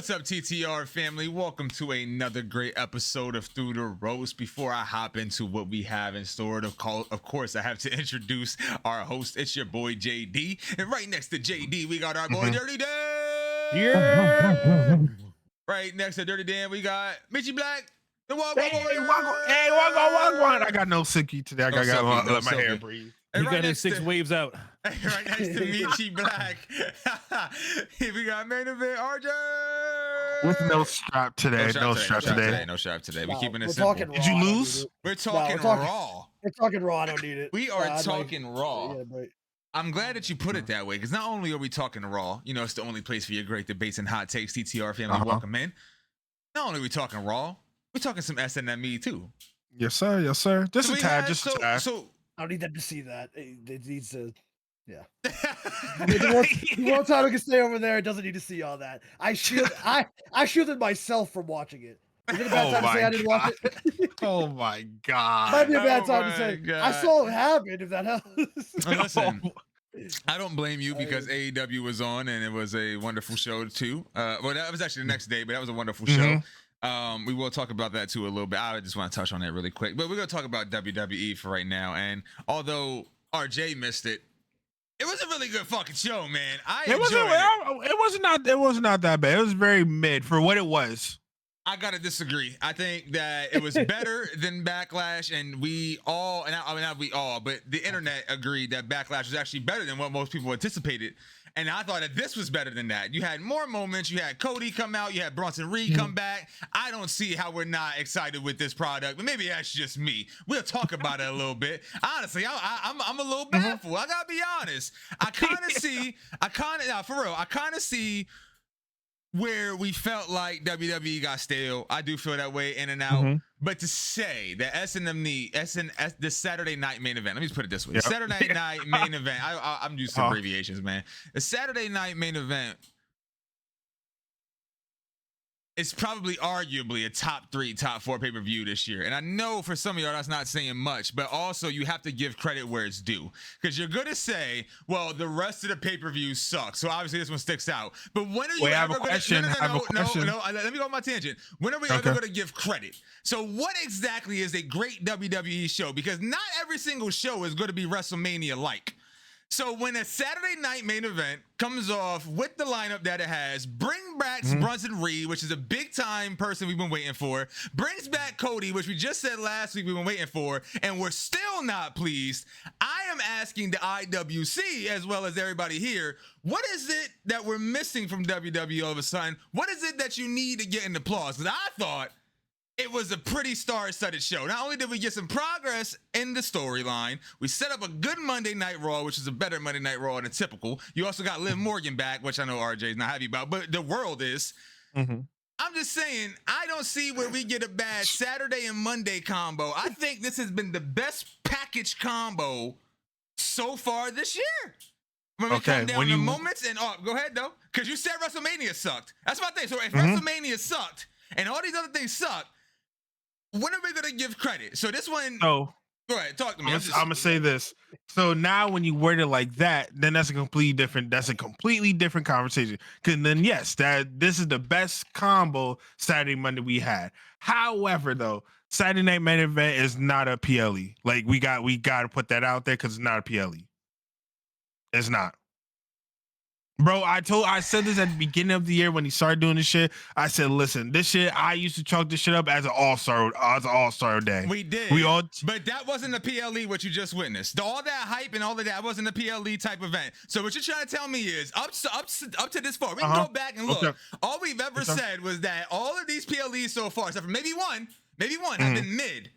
What's up, TTR family? Welcome to another great episode of Thru The Ropes. Before I hop into what we have in store, of course, I have to introduce our host. It's your boy JD, and right next to JD, we got our boy Dirty Dan. Yeah. Right next to Dirty Dan, we got Mitchie Black. The Walk Hey, wagwan. I got no silky today. I got let my hair breathe. And He got his 6 waves out. Right next to Michi Black, here we got main event RJ. With no strap today. No strap today. We're keeping it simple. Did you lose? We're talking raw. We're talking raw. I don't need it. We are talking raw. Yeah, but I'm glad that you put it that way, because not only are we talking raw, you know, it's the only place for your great debates and hot takes. TTR family, welcome in. Not only are we talking raw, we're talking some SNME too. Yes, sir. Yes, sir. Just a tad. I don't need them to see that. It needs to. Yeah. The one time I can stay over there, it doesn't need to see all that. I shielded myself from watching it. Is it a bad time to say I didn't watch it? Oh my god. Might be a bad time to say. God. I saw it happen, if that helps. Listen, I don't blame you, because AEW was on and it was a wonderful show too. Well, that was actually the next day, but that was a wonderful show. We will talk about that too a little bit. I just want to touch on that really quick, but we're gonna talk about WWE for right now. And although RJ missed it, it was a really good fucking show, man. It was not that bad. It was very mid for what it was. I gotta disagree. I think that it was better than Backlash, and we all, and I mean not we all, but the internet agreed that Backlash was actually better than what most people anticipated. And I thought that this was better than that. You had more moments. You had Cody come out. You had Bronson Reed come back. I don't see how we're not excited with this product, but maybe that's just me. We'll talk about it a little bit. Honestly, I'm a little baffled. I gotta be honest. I kind of see where we felt like WWE got stale. I do feel that way in and out. But to say that the Saturday night main event, let me just put it this way. The Saturday night main event, I'm used to abbreviations, man. The Saturday night main event is probably arguably a top 3, top 4 pay-per-view this year. And I know for some of y'all that's not saying much, but also you have to give credit where it's due. Because you're going to say, well, the rest of the pay-per-views suck. So obviously this one sticks out. But when are you ever going to... No, let me go on my tangent. When are we ever going to give credit? So what exactly is a great WWE show? Because not every single show is going to be WrestleMania-like. So when a Saturday night main event comes off with the lineup that it has, bring back Bronson Reed, which is a big time person we've been waiting for, brings back Cody, which we just said last week we've been waiting for, and we're still not pleased. I am asking the IWC, as well as everybody here, what is it that we're missing from WWE all of a sudden? What is it that you need to get in applause? Because I thought it was a pretty star-studded show. Not only did we get some progress in the storyline, we set up a good Monday Night Raw, which is a better Monday Night Raw than typical. You also got Liv Morgan back, which I know RJ's not happy about, but the world is. I'm just saying, I don't see where we get a bad Saturday and Monday combo. I think this has been the best package combo so far this year. When we come down to moments, and go ahead, though, because you said WrestleMania sucked. That's my thing. So if WrestleMania sucked and all these other things suck, when are we going to give credit? So this one... go ahead, talk to me. I'm going to say this. So now when you word it like that, then that's a completely different conversation. Because then, yes, this is the best combo Saturday, Monday we had. However, though, Saturday night main event is not a PLE. Like, we got to put that out there, because it's not a PLE. It's not. Bro, I said this at the beginning of the year when he started doing this shit. I said, listen, this shit, I used to chalk this shit up as an all-star day. We did. But that wasn't a PLE, what you just witnessed. All that hype and all of that wasn't a PLE type event. So what you're trying to tell me is, up to this far, we can go back and look. All we've ever said was that all of these PLEs so far, except for maybe one, have been mid.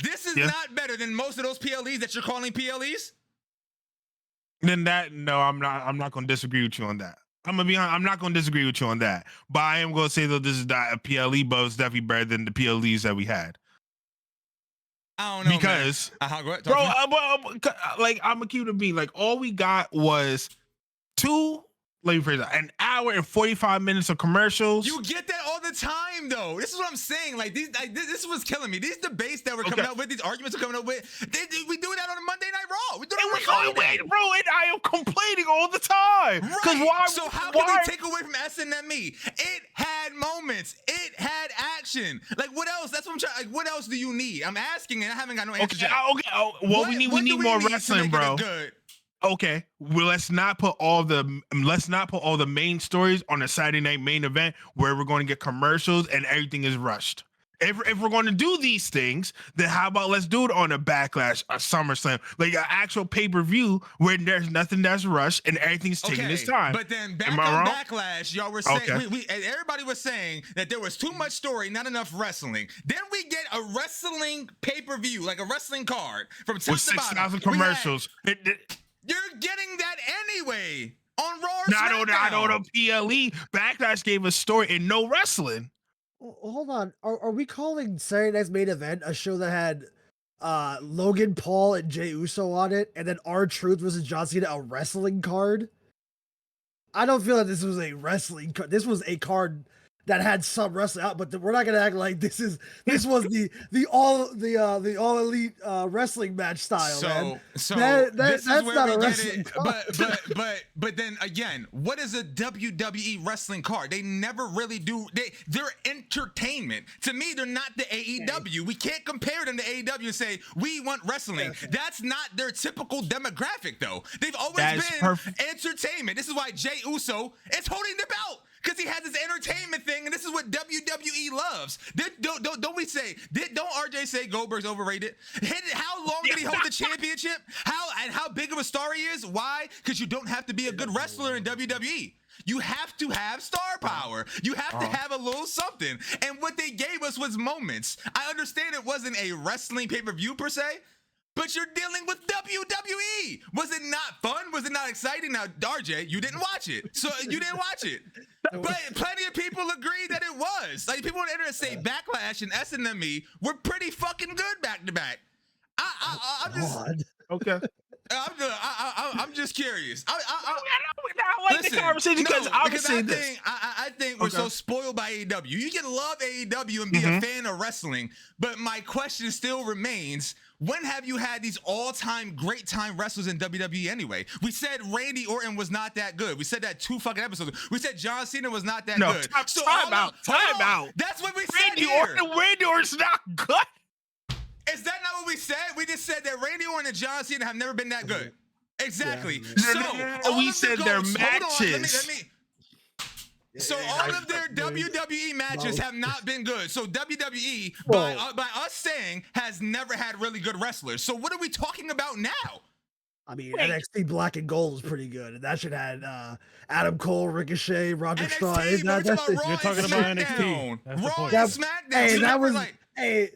This is not better than most of those PLEs that you're calling PLEs? Then I'm not going to disagree with you on that. I'm going to be honest, I'm not going to disagree with you on that. But I am going to say, though, this is not a PLE, but it's definitely better than the PLEs that we had. I don't know, because, go ahead, bro, like, I'm going to keep it being, like, all we got was 2 let me phrase that. An hour and 45 minutes of commercials. You get that all the time, though. This is what I'm saying. Like this was killing me. These debates that we're coming up with, these arguments we're coming up with, we do that on a Monday Night Raw. We do it on a Friday. Bro, and I am complaining all the time. Right. Why, so how can we take away from SNME? It had moments. It had action. Like what else? That's what I'm trying. Like what else do you need? I'm asking, and I haven't got no answer. Well, we need more wrestling, bro. Okay, well, let's not put all the main stories on a Saturday night main event where we're going to get commercials and everything is rushed. If we're going to do these things, then how about let's do it on a Backlash, a SummerSlam, like an actual pay-per-view where there's nothing that's rushed and everything's taking its time. But then back on Backlash, y'all were saying, everybody was saying that there was too much story, not enough wrestling. Then we get a wrestling pay-per-view, like a wrestling card from top with to bottom. 6,000 commercials. You're getting that anyway on Raw or SmackDown. Not on a PLE. Backlash gave a story and no wrestling. Hold on. Are we calling Saturday Night's Main Event a show that had Logan Paul and Jey Uso on it, and then R-Truth versus John Cena a wrestling card? I don't feel like this was a wrestling card. This was a card that had some wrestling out, but we're not gonna act like this was the all elite wrestling match style. Man. So that's not a wrestling card. But then again, what is a WWE wrestling card? They never really do. They're entertainment. To me, they're not the AEW. We can't compare them to AEW and say we want wrestling. That's not their typical demographic, though. They've always been entertainment. This is why Jey Uso is holding the belt. Because he has this entertainment thing, and this is what WWE loves. Don't we say? Don't RJ say Goldberg's overrated? How long did he hold the championship? How big of a star he is? Why? Because you don't have to be a good wrestler in WWE. You have to have star power. You have to have a little something. And what they gave us was moments. I understand it wasn't a wrestling pay-per-view per se, but you're dealing with WWE. Was it not fun? Was it not exciting? Now, RJ, you didn't watch it. So you didn't watch it. But plenty of people agree that it was. Like, people on the internet say Backlash and SNME were pretty fucking good back to back. I'm just... Okay. I'm just curious. I like the conversation because obviously I think we're so spoiled by AEW. You can love AEW and be a fan of wrestling, but my question still remains: when have you had these all-time great time wrestlers in WWE anyway? We said Randy Orton was not that good. We said that 2 fucking episodes ago. We said John Cena was not that good. Time out. That's what we said here. Randy Orton's not good. Is that not what we said? We just said that Randy Orton and John Cena have never been that good. Exactly. Yeah. So we said their matches. So all of their WWE matches have not been good. So WWE, by us saying, has never had really good wrestlers. So what are we talking about now? I mean, NXT Black and Gold was pretty good, and that should have had Adam Cole, Ricochet, Roderick Strong. You're talking about NXT. Raw and SmackDown.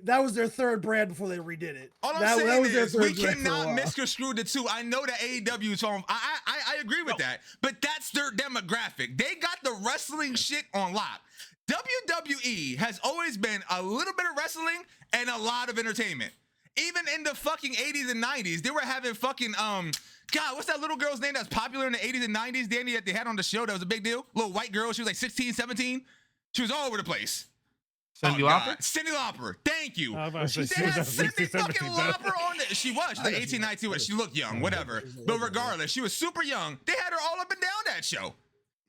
That was their third brand before they redid it. All I'm saying is we cannot misconstrue the two. I know that AEW is on. I agree with that, but that's their demographic. They got the wrestling shit on lock. WWE has always been a little bit of wrestling and a lot of entertainment. Even in the fucking 80s and 90s, they were having fucking God, what's that little girl's name that's popular in the 80s and 90s, Danny, that they had on the show that was a big deal? Little white girl, she was like 16, 17. She was all over the place. Cyndi Lauper? Cyndi Lauper. Thank you. She had Cyndi fucking Lauper on it. She was like 18, 19. She looked young, whatever. But regardless, she was super young. They had her all up and down that show.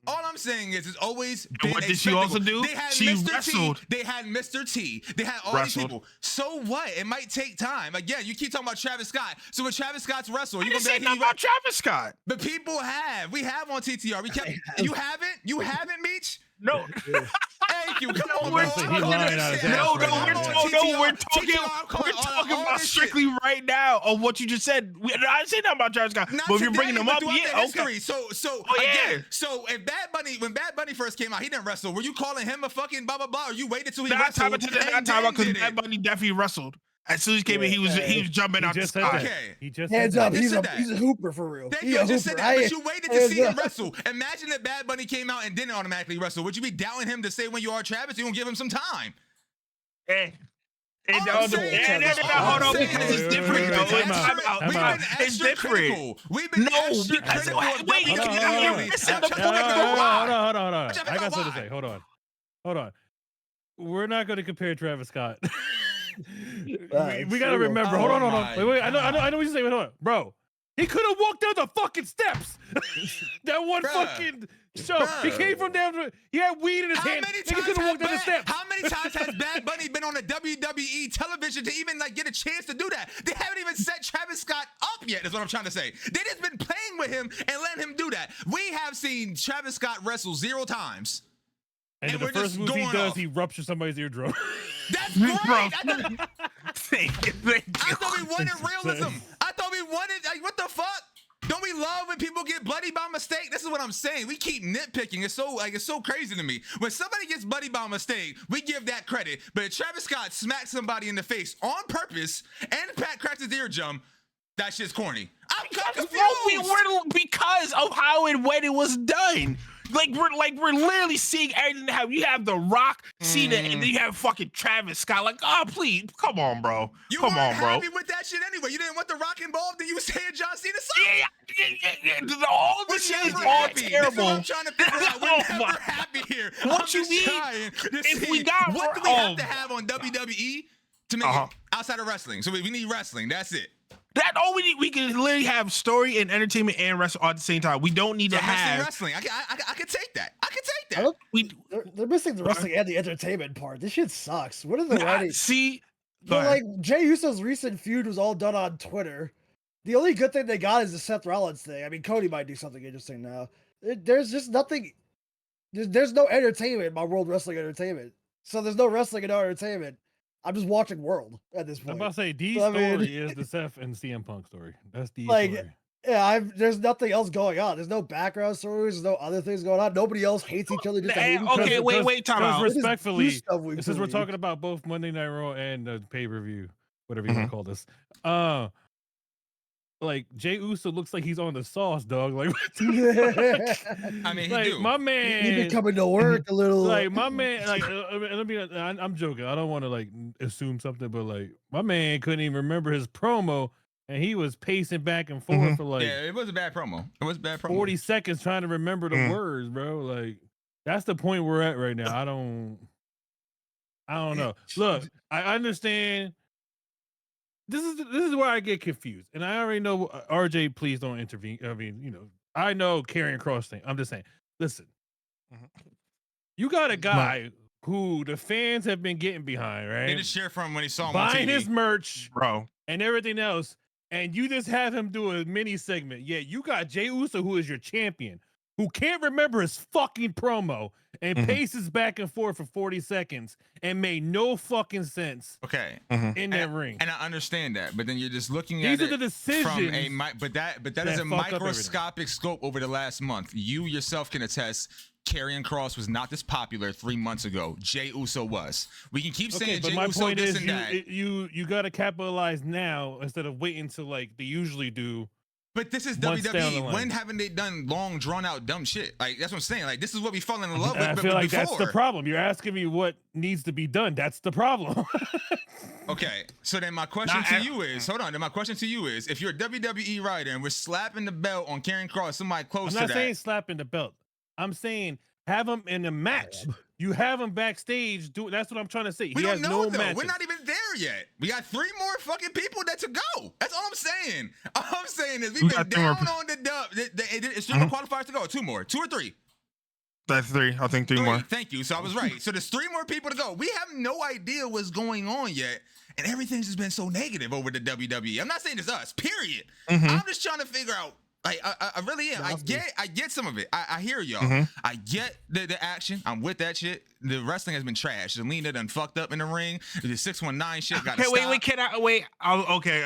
All I'm saying is it's always been what did she also do? They had she Mr. wrestled. T. They had Mr. T. They had all these people. So what? It might take time. Again, you keep talking about Travis Scott. So when Travis Scott's wrestle, you gonna be like, nothing about Travis Scott. But people have. We have on TTR. We kept. You haven't? You haven't, Meech? No. Thank you. Come on, we're bro. talking about strictly right now of what you just said. I didn't say nothing about Travis Scott, but if you're bringing them up, okay. So if when Bad Bunny first came out, he didn't wrestle. Were you calling him a fucking blah blah blah, or you waited till he wrestled? Not talking about because Bad Bunny definitely wrestled. As soon as he came in, he was jumping out the sky. Okay. He just hands up. He's a hooper for real. Thank you. I just said that, but you waited to see him wrestle. Imagine if Bad Bunny came out and didn't automatically wrestle. Would you be doubting him to say when you are Travis? You gonna give him some time? And All I'm hold saying is- on, because it's different, though. Time out. We've been It's extra different. critical. We've been extra because critical of wait, WWE. you're missing the point, bro. Hold on. I'm I trying to figure got out something to why. say. Hold on. We're not going to compare Travis Scott. we got to true. remember. Oh hold on. my Wait. I know God. what you're saying. Hold on, bro. He could have walked down the fucking steps. That one Bruh. fucking show. He Bruh. came from down. He had weed in his How hand. many Nigga could have walked down the steps. How many times has Bad Bunny been on the WWE television to even like get a chance to do that? They haven't even set Travis Scott up yet, is what I'm trying to say. They just been playing with him and letting him do that. We have seen Travis Scott wrestle 0 times. And And the we're first just move he going does, off. he ruptures somebody's eardrum. That's great. Bro. I thought we wanted realism. I thought we wanted, like, what the fuck? Don't we love when people get bloody by mistake? This is what I'm saying. We keep nitpicking. It's so crazy to me. When somebody gets bloody by mistake, we give that credit. But if Travis Scott smacks somebody in the face on purpose and Pat cracks his eardrum, that shit's corny. I'm confused. Because of how and when it was done. We're literally seeing everything how you have The Rock, Cena, and then you have fucking Travis Scott. Like, oh please, come on, bro. You Come weren't on, bro. happy with that shit anyway. You didn't want The Rock involved, and you were saying John Cena sucked. Yeah. All We're this shit is never all happy. This is terrible. what I'm trying to figure out. We're Oh never my- happy here. What I'm you just mean? trying to If see we got- what do we have oh. to have on WWE to make it outside of wrestling. So we need wrestling. That's it. That all we need. We can literally have story and entertainment and wrestling all at the same time. We don't need to have. Wrestling. I can take that. I can take I that. don't, they're missing the wrestling and the entertainment part. This shit sucks. What are the writing? See, go But ahead. like Jey Uso's recent feud was all done on Twitter. The only good thing they got is the Seth Rollins thing. I mean, Cody might do something interesting now. There's just nothing. There's no entertainment in my World Wrestling Entertainment. So there's no wrestling and no entertainment. I'm just watching World at this I'm point. about to say, D's I mean- story is the Seth and CM Punk story. That's D's Like, story. Yeah, there's nothing else going on. There's no background stories. There's no other things going on. Nobody else hates each other. Just to hate each Okay, other. wait, time out. They just do Respectfully, stuff week since to we're week. talking about both Monday Night Raw and the pay-per-view, whatever you want to call this, like Jey Uso looks like he's on the sauce, dog. Like, what the I mean, he like do. my he man, been coming to work a little. like my man, like I'm joking. I don't want to like assume something, but like my man couldn't even remember his promo, and he was pacing back and forth for like Yeah, it was a bad promo. It was a bad promo. 40 seconds trying to remember the words, bro. Like that's the point we're at right now. I don't know. Look, I understand. This is where I get confused, and I already know. RJ, please don't intervene. I mean, I know carrying cross thing. I'm just saying. Listen, you got a guy who the fans have been getting behind, right? They just cheer from when he saw him Buying on TV. his merch, bro, and everything else, and you just have him do a mini segment. Yeah, you got Jey Uso, who is your champion, who can't remember his fucking promo and paces back and forth for 40 seconds and made no fucking sense Okay. in that ring. And I understand that, but then you're just looking These at are the decisions from a but that is a that fuck up microscopic scope over the last month. You yourself can attest. Karrion Kross was not this popular 3 months ago. Jey Uso was. We can keep saying but Jey my Uso point this is and that. you got to capitalize now instead of waiting to like they usually do. But this is months down the WWE. line. When haven't they done long, drawn out, dumb shit? Like that's what I'm saying. Like this is what we fall in love And with. I but feel like before. that's the problem. You're asking me what needs to be done. That's the problem. Okay, so then my question to you is, hold on. Then my question to you is, if you're a WWE writer and we're slapping the belt on Karrion Kross, somebody close I'm to not that. saying slapping the belt. I'm saying have him in a match. You have him backstage. That's what I'm trying to say. We he don't has know no though. matches. We're not even there yet. We got 3 more fucking people that to go. That's all I'm saying. All I'm saying is we've been down on the dub. It's 3 more qualifiers to go. 2 more, 2 or 3. That's 3. I think 3 more. Thank you. So I was right. So there's 3 more people to go. We have no idea what's going on yet, and everything's just been so negative over the WWE. I'm not saying it's us. Period. I'm just trying to figure out. Like I really am. I get some of it. I hear y'all. I get the action. I'm with that shit. The wrestling has been trash. Zelina done fucked up in the ring. The 619 shit got to stop. Wait. Can I wait? Okay.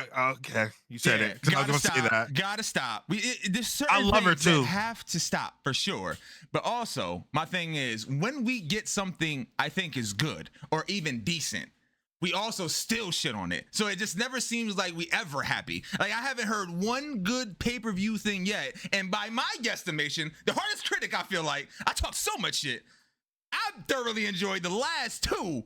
You said it. 'Cause I was gonna say that. Gotta stop. There's certain I love her things that too. have to stop for sure. But also, my thing is when we get something I think is good or even decent, we also still shit on it. So it just never seems like we ever happy. Like I haven't heard one good pay-per-view thing yet. And by my guesstimation, the hardest critic, I feel like, I talk so much shit. I thoroughly enjoyed the last 2.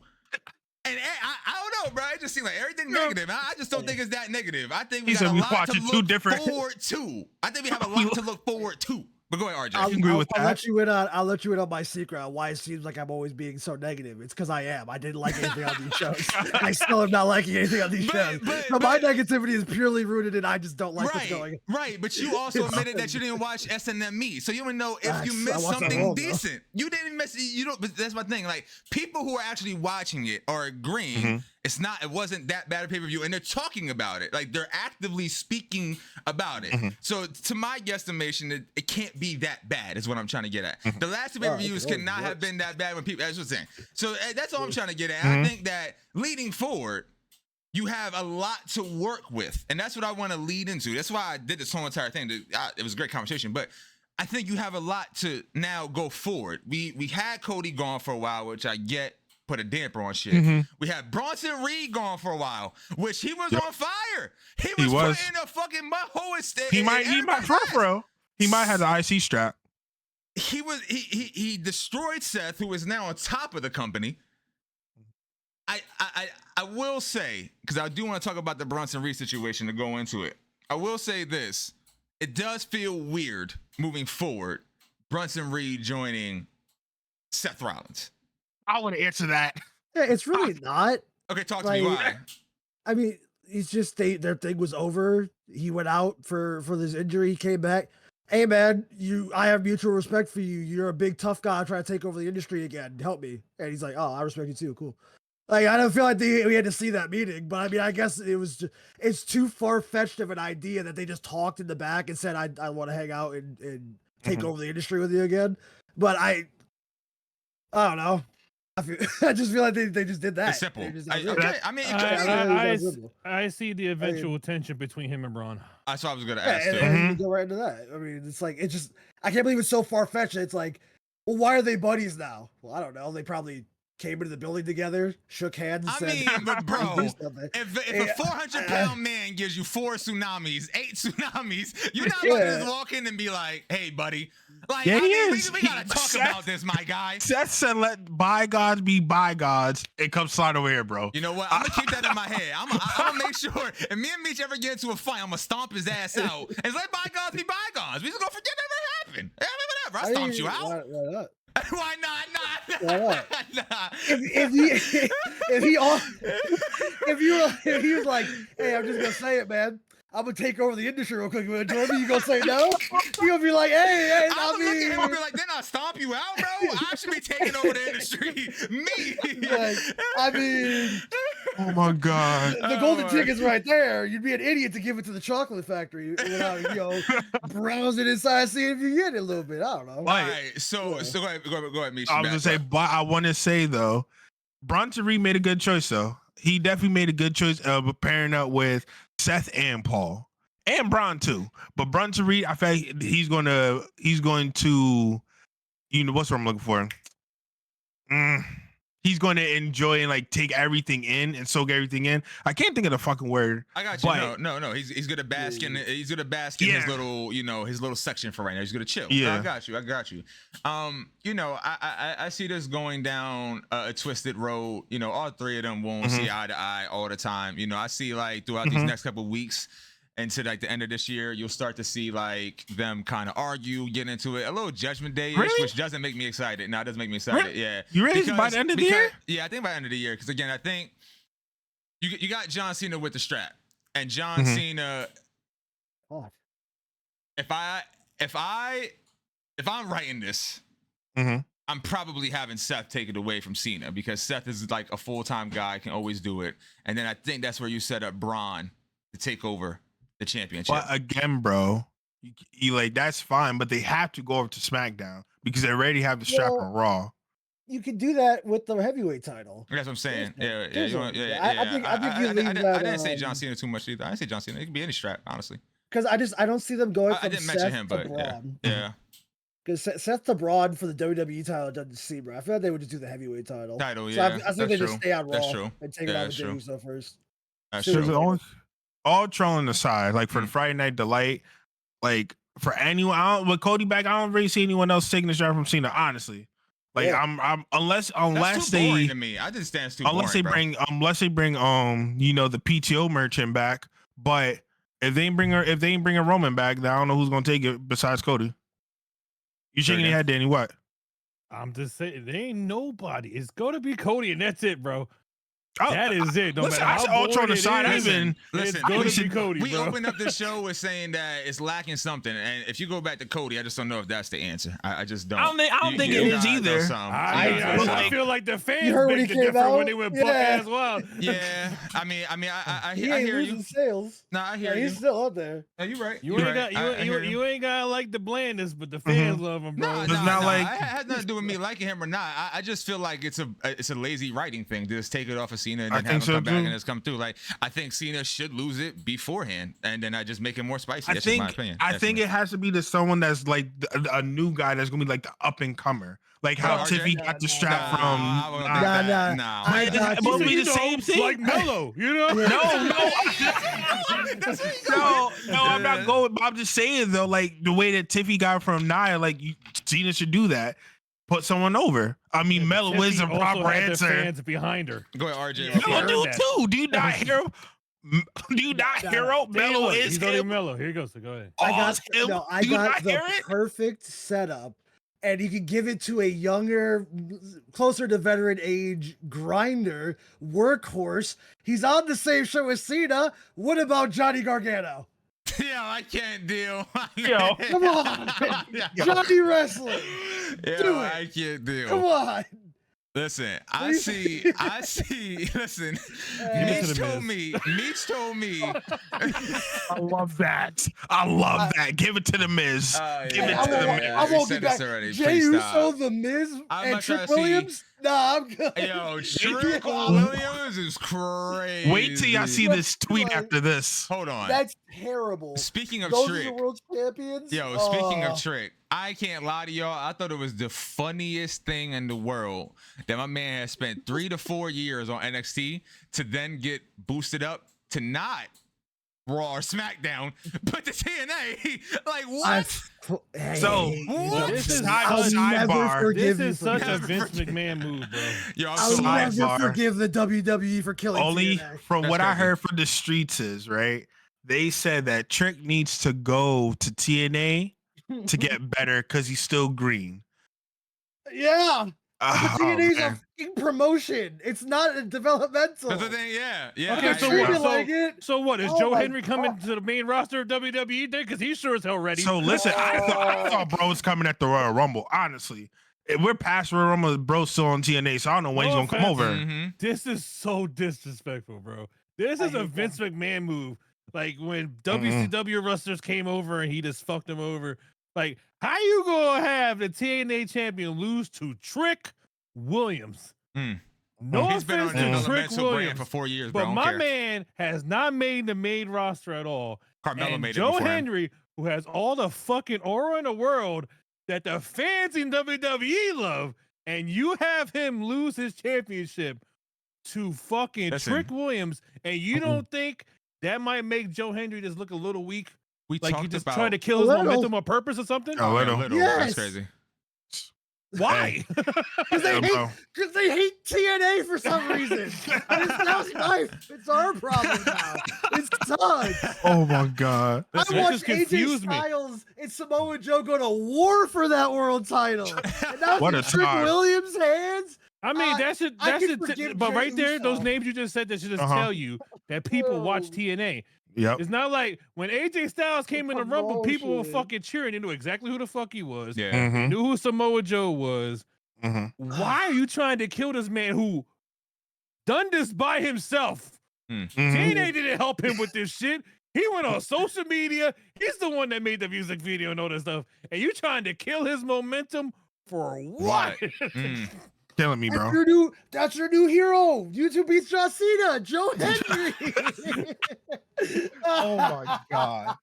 And I don't know, bro. It just seems like everything negative. I just don't think it's that negative. I think we He got said a we lot to watching two look different- forward to. I think we have a lot to look forward to. But go ahead, RJ. I agree with I'll that. let you in on. I'll let you in on my secret on why it seems like I'm always being so negative. It's because I am. I didn't like anything on these shows. I still am not liking anything on these shows. So my negativity is purely rooted in I just don't like what's going on. Right, but you also admitted that you didn't watch SNME, so you don't know if you missed I watched that something whole, decent. You didn't miss. You don't. But that's my thing. Like people who are actually watching it are agreeing. It's not. It wasn't that bad a pay-per-view, and they're talking about it. Like they're actively speaking about it. So, to my guesstimation, it can't be that bad. Is what I'm trying to get at. The last two pay-per-views cannot have been that bad when people. That's what I'm saying. So that's all I'm trying to get at. And I think that leading forward, you have a lot to work with, and that's what I want to lead into. That's why I did this whole entire thing. It was a great conversation, but I think you have a lot to now go forward. We had Cody gone for a while, which I get. Put a damper on shit. We had Bronson Reed gone for a while, which he was on fire. He was putting a fucking mud hole in state. He might He might have the IC strap. He destroyed Seth, who is now on top of the company. I will say, because I do want to talk about the Bronson Reed situation to go into it. I will say this. It does feel weird moving forward, Bronson Reed joining Seth Rollins. I want to answer that. Yeah, it's really not. Okay, talk to me. Why? I mean, it's just their thing was over. He went out for this injury. He came back. Hey man, I have mutual respect for you. You're a big tough guy trying to take over the industry again. Help me. And he's like, oh, I respect you too. Cool. Like I don't feel like we had to see that meeting, but I mean, I guess it's too far fetched of an idea that they just talked in the back and said, I want to hang out and take over the industry with you again. But I don't know. I just feel like they just did that. It's simple. I mean, I see the eventual tension between him and Braun. That's what I was going to ask. And go right into that. I mean, it's like I can't believe it's so far fetched. It's like, well, why are they buddies now? Well, I don't know. They probably came into the building together, shook hands. I mean, but bro, if a 400-pound man gives you 4 tsunamis, 8 tsunamis, you're not going to just walk in and be like, "Hey, buddy." Like, yeah, we gotta talk about this, my guy. Seth said, "Let bygones be bygones." It comes slide over here, bro. You know what? I'm gonna keep that in my head. I'm gonna make sure if me and Meech ever get into a fight, I'm gonna stomp his ass out and let bygones be bygones. We just gonna forget that ever happened. Whatever. I stomped you out. Why not? Why not? Nah. If he was like, hey, I'm just gonna say it, man. I'm gonna take over the industry real quick. You gonna say no? You gonna be like, hey, I'm gonna look at him and be like, then I'll stomp you out, bro. I should be taking over the industry. Me. Like, I mean, oh my god, the golden ticket's right there. You'd be an idiot to give it to the chocolate factory without browsing inside, seeing if you get it a little bit. I don't know. All right, so go ahead, Misha. I was gonna say, but I want to say though, Bronson Reed made a good choice though. He definitely made a good choice of pairing up with Seth and Paul and Braun too. But Bronson Reed, I feel like he's going to, you know, what's what I'm looking for? He's going to enjoy and like take everything in and soak everything in. I can't think of the fucking word. I got you. But, no. He's gonna bask in. He's gonna bask in his little, his little section for right now. He's gonna chill. Yeah, I got you. I see this going down a twisted road. All 3 of them won't see eye to eye all the time. I see like throughout these next couple of weeks into like the end of this year, you'll start to see like them kind of argue, get into it, a little Judgment Day-ish, which doesn't make me excited. No, it doesn't make me excited. Really? Yeah. You really by the end of the year? Yeah, I think by the end of the year. Because again, I think you got John Cena with the strap, and John Cena. If I'm writing this, I'm probably having Seth take it away from Cena because Seth is like a full-time guy, can always do it, and then I think that's where you set up Braun to take over the championship. Well, again, bro, you like that's fine, but they have to go over to SmackDown because they already have the strap on Raw. You can do that with the heavyweight title. That's what I'm saying. Yeah. I think you leave that. I didn't say John Cena too much either. I didn't say John Cena. It could be any strap, honestly. Because I don't see them going from I didn't mention Seth him, to but Braun. yeah. Because Seth to Braun for the WWE title doesn't seem right. I feel like they would just do the heavyweight title. Yeah. I think they just stay on Raw That's true. and take it out with Jey Uso first. That's true. All trolling aside, like for the Friday Night Delight, like for anyone, with Cody back, I don't really see anyone else taking the strap from Cena, honestly. Like Yeah. I'm unless That's too boring they to me. I just stand too unless boring, they bring the PTO merchant back. But if they ain't bring Roman back, then I don't know who's gonna take it besides Cody. You shaking your head, Danny? What? I'm just saying, there ain't nobody. It's gonna be Cody, and that's it, bro. That is it. No listen, matter how Ultra on boring the it side. is, Listen, it's gonna be Cody, we bro. opened up the show with saying that it's lacking something, and if you go back to Cody, I just don't know if that's the answer. I just don't. I don't think it is either. I feel like the fans heard when he begged to came differ when out? they went Yeah. buck ass wild. Yeah, I He I ain't hear losing you. sales. No, I hear Yeah, you. he's still up there. No, you're right. You You're ain't right. got I hear you ain't got like the blandness, but the fans love him, bro. No, It's no, not no. like- It has nothing to do with me liking him or not. I just feel like it's a lazy writing thing. Just take it off of Cena and I then have think him so, come back too. and just come through. Like I think Cena should lose it beforehand, and then I just make it more spicy. I That's just my think opinion. I That's think me. it has to be to someone that's like a new guy that's gonna be like the up and comer, like how RJ? Tiffy got the strap Nah, from. I wouldn't think Nah, that. nah. Nah. I got It must you. be the same thing. Like Mello, you know? No, I'm not going. I'm just saying though, like the way that Tiffy got from Nia, like Cena should do that. Put someone over. I mean, Mello is a Tiffy also proper had the answer. fans behind her. Go ahead, RJ. Yeah. real Mello quick. do too. Do you not hear? Do you not hear? Mello is He's already him. Mello. Here he goes. So go ahead. I got him. no. I Do you got not hear the it? perfect setup, and you can give it to a younger, closer to veteran age grinder workhorse. He's on the same show as Cena. What about Johnny Gargano? Yeah, I can't deal. Yo, Come on, Yeah. Johnny Wrestling. Yeah, Do it. I can't deal. Come on. Listen, I Please. see. Listen, Hey. Meech told me. I love that. I love that. Give it to the Miz. Give it I to the won't, Miz. I won't get back. Jay Uso, The Miz, and Trick Williams. Nah, I'm good. Yo, Trick Yeah. Williams is crazy. Wait till y'all see this tweet Like, after this. Hold on. That's terrible. Speaking of Those are Trick, the world champions. yo, speaking of Trick, I can't lie to y'all. I thought it was the funniest thing in the world that my man has spent 3 to 4 years on NXT to then get boosted up to not Raw or SmackDown, but to TNA. Like what? So, what? This is I'll never sidebar. forgive This you is for such that. a Vince McMahon move, bro. Yo, I'm I'll so never Sidebar. forgive the WWE for killing Only TNA. from That's what I crazy. heard from the streets is right. They said that Trick needs to go to TNA to get better because he's still green. Yeah, but TNA's a man. fucking promotion. It's not a developmental. That's the thing. Yeah. Okay, I so agree. treat what? it like it. So what? Is Oh Joe my Henry coming God. to the main roster of WWE then? Because he's sure as hell ready. So listen, I thought bro was coming at the Royal Rumble. Honestly, if we're past Royal Rumble, bro's still on TNA, so I don't know when No he's gonna come offense. over. Mhm. This is so disrespectful, bro. This I is a hate Vince McMahon move. Like when WCW wrestlers came over and he just fucked them over. Like, how you gonna have the TNA champion lose to Trick Williams? Mm. No He's been on offense to Trick developmental brand Williams, for 4 years, bro. but I don't my care. man has not made the main roster at all. Carmelo And made it Joe before him. Henry, who has all the fucking aura in the world that the fans in WWE love, and you have him lose his championship to fucking Listen. Trick Williams, and you don't think that might make Joe Henry just look a little weak? We Like you talked just about trying to kill his Little. momentum on purpose or something? Oh, little. Little. Yes. That's crazy. Why? Because they, bro. hate TNA for some reason. And it's our problem now. It's sucks. Oh my god. Listen, I this watched just AJ confused me. Styles and Samoa Joe go to war for that world title. And now What it's a in Trick time. Williams' hands. I mean, that I can should, forgive but Jey right there, those Uso. names you just said, that should just Uh-huh. tell you that people watch Whoa. TNA. Yep. It's not like when AJ Styles came in the Rumble, people were Promotion. fucking cheering. They knew exactly who the fuck he was. Yeah. They Mhm, knew who Samoa Joe was. mhm. Why are you trying to kill this man who done this by himself? Mhm. TNA didn't help him with this shit. He went on social media. He's the one that made the music video and all that stuff. And you trying to kill his momentum for what? Mm. Killing me, bro. That's your new hero. YouTube beats John Cena, Joe Henry. Oh my god.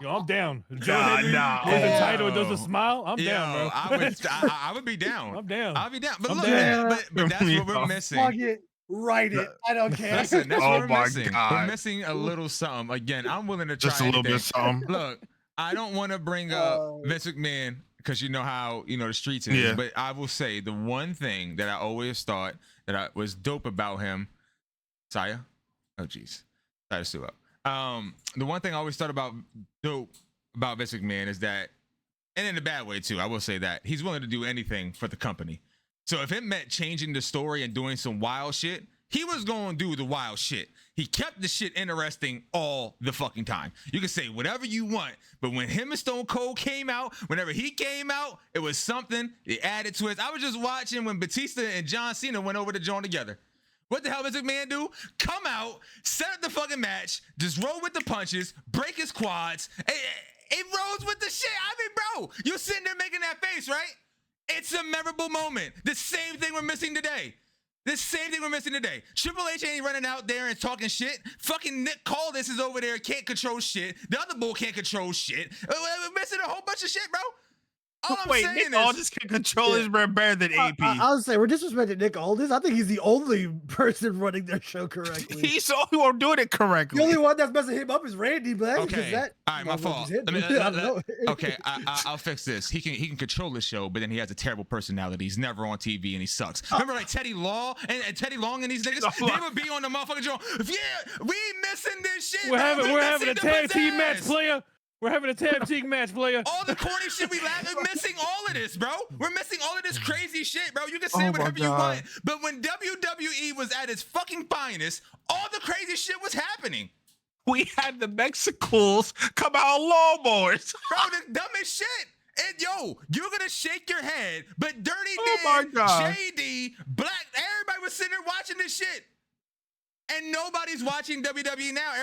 Yo, I'm down. If Joe Nah, Henry nah. wins the Oh. title and does a smile, I'm Yo, down, bro. I would be down. I'm down. I'll be down. But I'm look, down. but that's what we're missing. Fuck it. Write it. I don't care. Listen, that's Oh what we're my missing. We're God. missing a little something. Again, I'm willing to try Just a little anything. bit of something. Look, I don't want to bring up Oh. Vince McMahon because you know how the streets is. Yeah. But I will say the one thing that I always thought that was dope about him, Saya. Oh jeez, Saya Sue up. The one thing I always thought about dope about Vince McMahon is that, and in a bad way too, I will say that he's willing to do anything for the company. So if it meant changing the story and doing some wild shit, he was going to do the wild shit. He kept the shit interesting all the fucking time. You can say whatever you want, but when him and Stone Cold came out, whenever he came out, it was something. It added to it. I was just watching when Batista and John Cena went over to join together. What the hell does McMahon do? Come out, set up the fucking match, just roll with the punches, break his quads. It rolls with the shit. I mean, bro, you're sitting there making that face, right? It's a memorable moment. The same thing we're missing today. Triple H ain't running out there and talking shit. Fucking Nick Aldis is over there, can't control shit. The other bull can't control shit. We're missing a whole bunch of shit, bro. All I'm saying Nick is, Aldis can control his brand better than AP. I would say we're disrespecting Nick Aldis. I think he's the only person running their show correctly. He's the only one doing it correctly. The only one that's messing him up is Randy, but that's because okay. that. All right, my fault. Okay, I'll fix this. He can control the show, but then he has a terrible personality. He's never on TV and he sucks. Remember like Teddy Long and Teddy Long and these niggas? They would be on the motherfucking show. Yeah, we missing this shit. We're having a tag team match, player. We're having a tag team match, player. All the corny shit we're missing all of this, bro. We're missing all of this crazy shit, bro. You can say whatever you want, but when WWE was at its fucking finest, all the crazy shit was happening. We had the Mexicals come out on lawnmowers. Bro, the dumbest shit. And yo, you're gonna shake your head, but Dirty my Dan, God. JayDee, Black, everybody was sitting there watching this shit. And nobody's watching WWE now.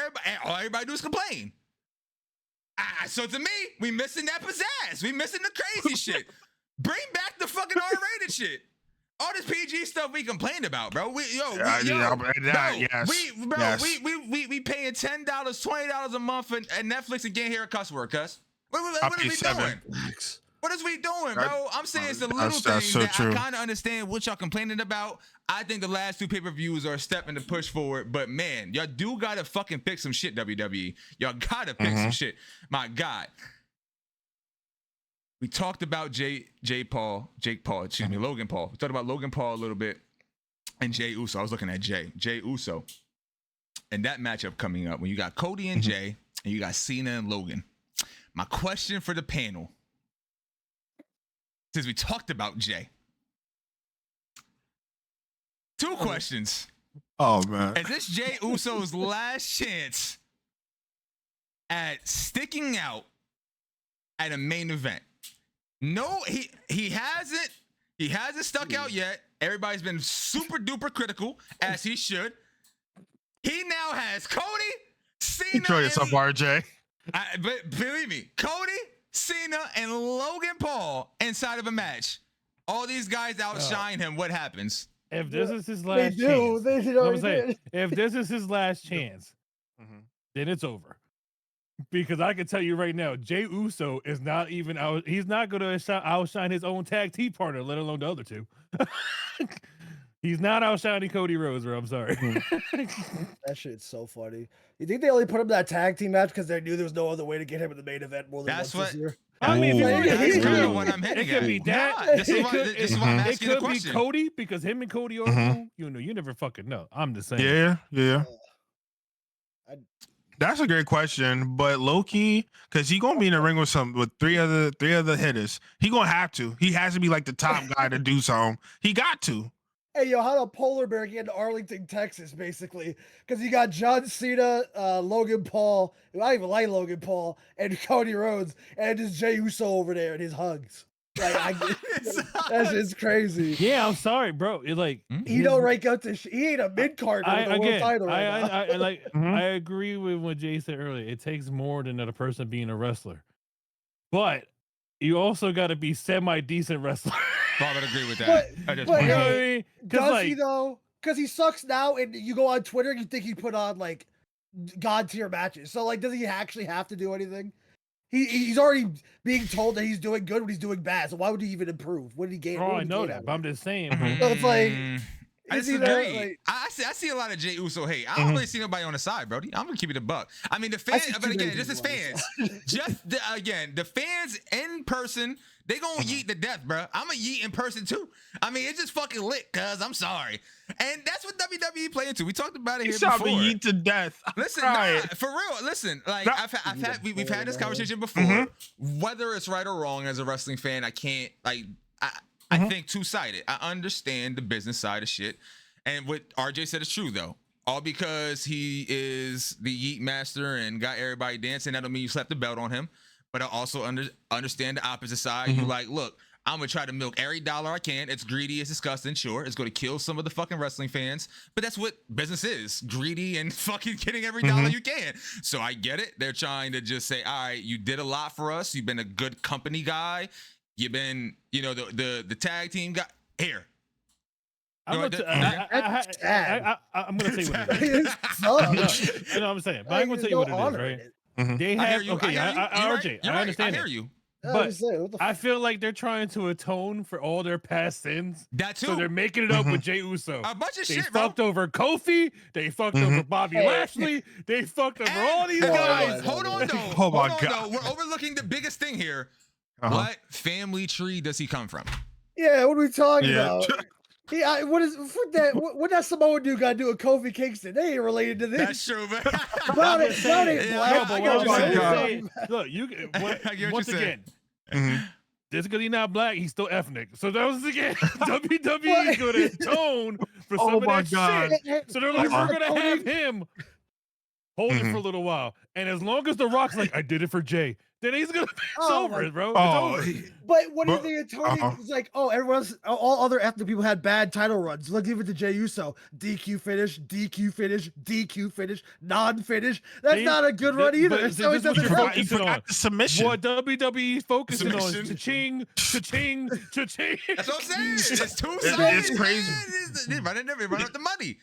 All everybody do is complain. So to me, we missing that pizzazz. We missing the crazy shit. Bring back the fucking R-rated shit. All this PG stuff we complained about, bro. We paying $10, $20 a month at Netflix and can't hear a cuss word, cuz. What are we doing? What is we doing, bro? I'm saying it's the little things that I kind of understand what y'all complaining about. I think the last two pay-per-views are a step in the push forward, but man, y'all do gotta fucking pick some shit, WWE. Y'all gotta pick some shit. My God. We talked about Logan Paul. We talked about Logan Paul a little bit and Jey Uso. I was looking at Jey Uso. And that matchup coming up when you got Cody and Jey and you got Cena and Logan. My question for the panel, since we talked about Jey, two questions. Oh man. Is this Jey Uso's last chance at sticking out at a main event? No, he hasn't stuck out yet. Everybody's been super duper critical, as he should. He now has Cody, Cena. Enjoy yourself, RJ. But believe me, Cody, Cena, and Logan Paul inside of a match. All these guys outshine him. What happens? If this is his last chance, if this is his last chance, then it's over. Because I can tell you right now, Jey Uso is not even out. He's not going to outshine his own tag team partner, let alone the other two. He's not outshining Cody Rhodes, bro. I'm sorry. That shit's so funny. You think they only put him in that tag team match because they knew there was no other way to get him in the main event more than once this year? I mean, that's kind of what I'm hitting it could be that. This is why I'm asking the question. It could be Cody because him and Cody are cool. You never fucking know. I'm just saying. Yeah. That's a great question, but Loki, because he gonna be in the ring with three other hitters. He gonna have to. He has to be like the top guy to do something. He got to. Hey, yo, how the polar bear get into Arlington, Texas, basically? Because you got John Cena, Logan Paul, I don't even like Logan Paul, and Cody Rhodes, and just Jey Uso over there and his hugs. Like, that's just crazy. Yeah, I'm sorry, bro. It's like he don't rank up to he ain't a mid card with the world title right now. I agree with what Jay said earlier. It takes more than a person being a wrestler, but you also got to be semi-decent wrestler. I would agree with that. But, you know what I mean? Does he though? Because he sucks now, and you go on Twitter and you think he put on like god tier matches. So like, does he actually have to do anything? He's already being told that he's doing good when he's doing bad. So why would he even improve? What did he gain? Oh, I know that, but I'm just saying. So it's like I Is he there? disagree. Like, I see a lot of Jey Uso hate. I don't really see nobody on the side, Brody. I'm gonna keep it a buck. I mean, the I fans, see but too many again, just as people on the fans, the fans in person, they gonna yeet to death, bro. I'm a yeet in person too. I mean, it's just fucking lit, cuz I'm sorry. And that's what WWE play into. We talked about it He here shot before. me yeet to death. Listen, Crying. nah, for real. Listen, like Nah. we've had this conversation before. Whether it's right or wrong as a wrestling fan, I can't I think two-sided. I understand the business side of shit. And what RJ said is true though. All because he is the yeet master and got everybody dancing, that don't mean you slap the belt on him. But I also understand the opposite side. You like, look, I'm gonna try to milk every dollar I can. It's greedy, it's disgusting, sure. It's gonna kill some of the fucking wrestling fans, but that's what business is. Greedy and fucking getting every dollar you can. So I get it. They're trying to just say, all right, you did a lot for us. You've been a good company guy. You've been, the tag team guy. Here. I'm gonna tell you what it is. it sucks. You know what I'm saying, but I'm gonna tell you what it is, right? They I hear have you. okay, RJ, I understand. I hear you. But I feel like they're trying to atone for all their past sins. That too. So they're making it up with Jey Uso. A bunch of they shit, bro. fucked over Kofi. They fucked over Bobby Lashley. They fucked over all these guys. Hold on, though. Oh my Hold on, God. though. We're overlooking the biggest thing here. What family tree does he come from? Yeah, what are we talking about? Yeah, what that Samoan dude got to do with Kofi Kingston? They ain't related to this. That's true, man. Brown ain't black. I get what you're saying. Look, once again, just because he's not black, he's still ethnic. So that was again, WWE is going to atone for some of that shit. So they're like, we're going to have him hold it for a little while. And as long as The Rock's like, I did it for Jay, then he's going to be over, bro. It's over. But what is the atoning? It's like, all other ethnic people had bad title runs. Look, give it to Jey Uso. DQ finish, DQ finish, DQ finish, non-finish. That's not a good run either. So it doesn't help. He forgot the submission. What WWE focusing on is cha-ching, cha-ching, cha-ching. That's what I'm saying. It's two sides. It's crazy. They run up the money.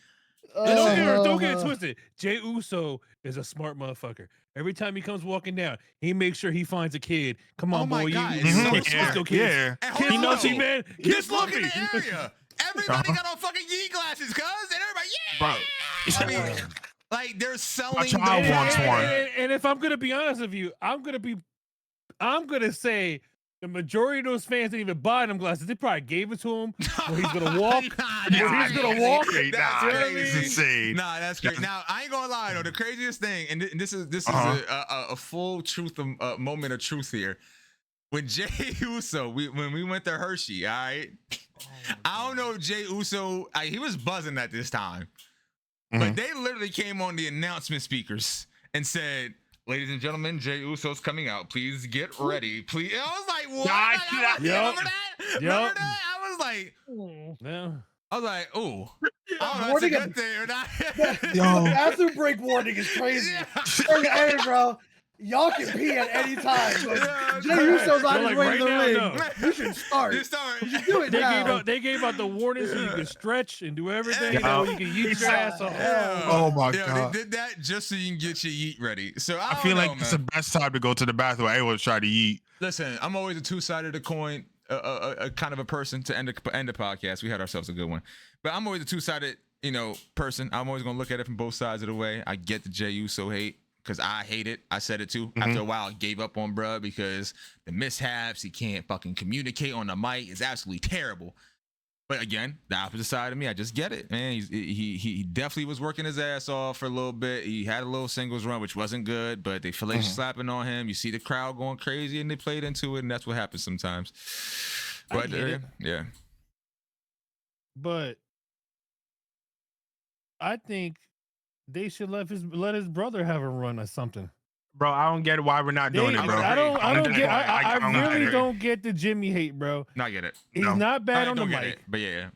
Don't get it twisted. Jey Uso is a smart motherfucker. Every time he comes walking down, he makes sure he finds a kid. Come on, boy. Let's go, kids. Yeah. He knows he, man. Kids love me. Everybody got on fucking Yee glasses, cuz. And everybody, yeah. I mean, like, they're selling. My child wants one. And if I'm going to be honest with you, I'm going to say the majority of those fans didn't even buy them glasses. They probably gave it to him where he's going to walk. He's going to walk. That's insane. Nah, that's great. Now, I ain't going to lie, though. The craziest thing, and this is a full truth, moment of truth here. When Jey Uso, when we went to Hershey, all right? I don't know if Jey Uso, he was buzzing at this time. But they literally came on the announcement speakers and said, ladies and gentlemen, Jey Uso's coming out. Please get ready. Please. I was like, what? Remember that? Remember that? I was like, ooh. I don't know if that's a good thing or not. Yo. Bathroom break warning is crazy. Hey, bro. Y'all can pee at any time. Jey Uso's on his way to the ring. You should start. You should do it now. They gave out the warning so you can stretch and do everything. You can yeet your ass off. Oh my God. They did that just so you can get your yeet ready. So I feel like it's the best time to go to the bathroom. I always try to eat. Listen, I'm always a two-sided of the coin, a kind of a person to end the podcast. We had ourselves a good one, but I'm always a two-sided, person. I'm always gonna look at it from both sides of the way. I get the Jey Uso hate. Because I hate it. I said it too. After a while, I gave up on bruh because the mishaps, he can't fucking communicate on the mic is absolutely terrible. But again, the opposite side of me, I just get it, man. He definitely was working his ass off for a little bit. He had a little singles run, which wasn't good, but they feel like slapping on him. You see the crowd going crazy, and they played into it, and that's what happens sometimes. But yeah. But I think they should let his brother have a run or something. Bro, I don't get why we're not doing it, bro. I really don't get the Jimmy hate, bro. Not get it. He's not bad on the mic. But yeah.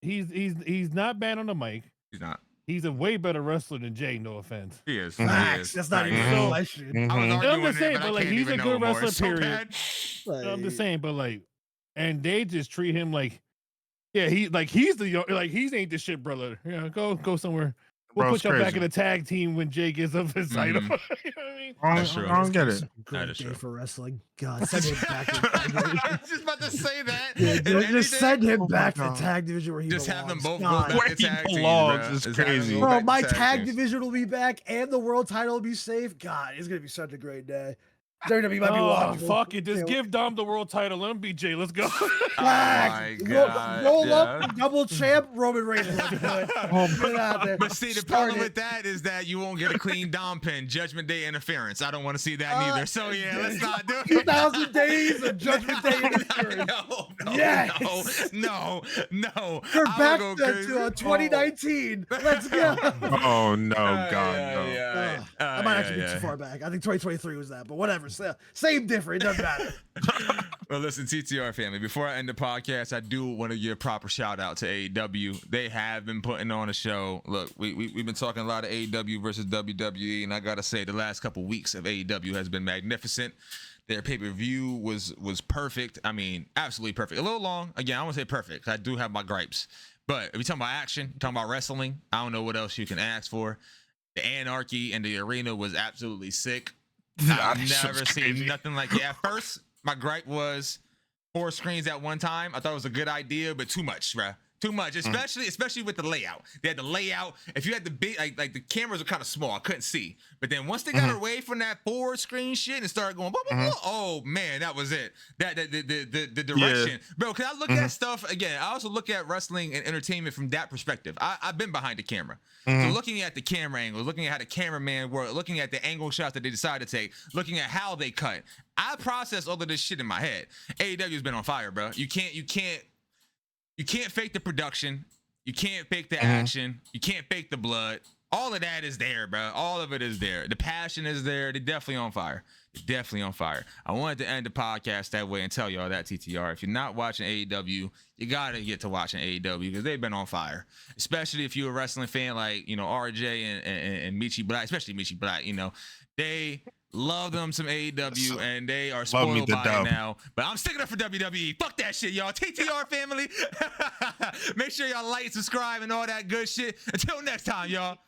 He's not bad on the mic. He's not. He's a way better wrestler than Jay, no offense. He is. Max, that's not even a question. I'm just saying, but like he's a good wrestler, period. I'm just saying, but like, and they just treat him like, he's ain't the shit brother. Yeah, go somewhere. We'll Bro's put y'all back crazy. in the tag team when Jay gets up his title. Mhm. You know what I mean? That's true. I don't get it. Great is day true. for wrestling. God, send him back to the tag I division. was just about to say that. Yeah, If just anything, send him Oh my back to the God. tag division where he just belongs. have them both go God. back Where to he tag teams, belongs bro. is Just have them crazy. go Bro, back to my tag tag teams. division will be back and the world title will be safe. God, it's gonna be such a great day. WWE might be Oh, watching. fuck it. Just Can't give Dom the world title. Let him beat Jay. Let's go. my God, Roll yeah. up, double champ, Roman Reigns. Let's do it. Oh, Get it out there. But see, the Start problem it. with that is that you won't get a clean Dom pin. Judgment Day interference. I don't want to see that neither. So yeah, let's not do it. 2,000 days of Judgment Day interference. No, Yes. no. We're I back would go to crazy. 2019. Let's go. Oh no, God, no. I might actually be too far back. I think 2023 was that, but whatever. Same different. It doesn't matter. Well, listen, TTR family, before I end the podcast, I do want to give a proper shout out to AEW. They have been putting on a show. Look, we've been talking a lot of AEW versus WWE, and I got to say, the last couple weeks of AEW has been magnificent. Their pay-per-view was perfect. I mean, absolutely perfect. A little long. Again, I won't say perfect. I do have my gripes. But if you're talking about action, talking about wrestling, I don't know what else you can ask for. The anarchy in the arena was absolutely sick. I've never seen nothing like it. At first, my gripe was 4 screens at one time. I thought it was a good idea, but too much, bruh. Too much, especially with the layout. They had the layout. If you had the big, like the cameras were kind of small, I couldn't see. But then once they got away from that 4 screen shit and started going, blah, blah, blah, oh man, that was it. The direction, bro. Cause I look at stuff again. I also look at wrestling and entertainment from that perspective. I've been behind the camera, so looking at the camera angle, looking at how the cameraman worked, looking at the angle shots that they decided to take, looking at how they cut. I process all of this shit in my head. AEW's been on fire, bro. You can't fake the production. You can't fake the action. You can't fake the blood. All of that is there, bro. All of it is there. The passion is there. They're definitely on fire. They're definitely on fire. I wanted to end the podcast that way and tell y'all that, TTR. If you're not watching AEW, you got to get to watching AEW because they've been on fire. Especially if you're a wrestling fan like, RJ and Michi Black, especially Michi Black, they love them some AEW and they are spoiled by it now. But I'm sticking up for WWE. Fuck that shit, y'all. TTR family. Make sure y'all like, subscribe, and all that good shit. Until next time, y'all.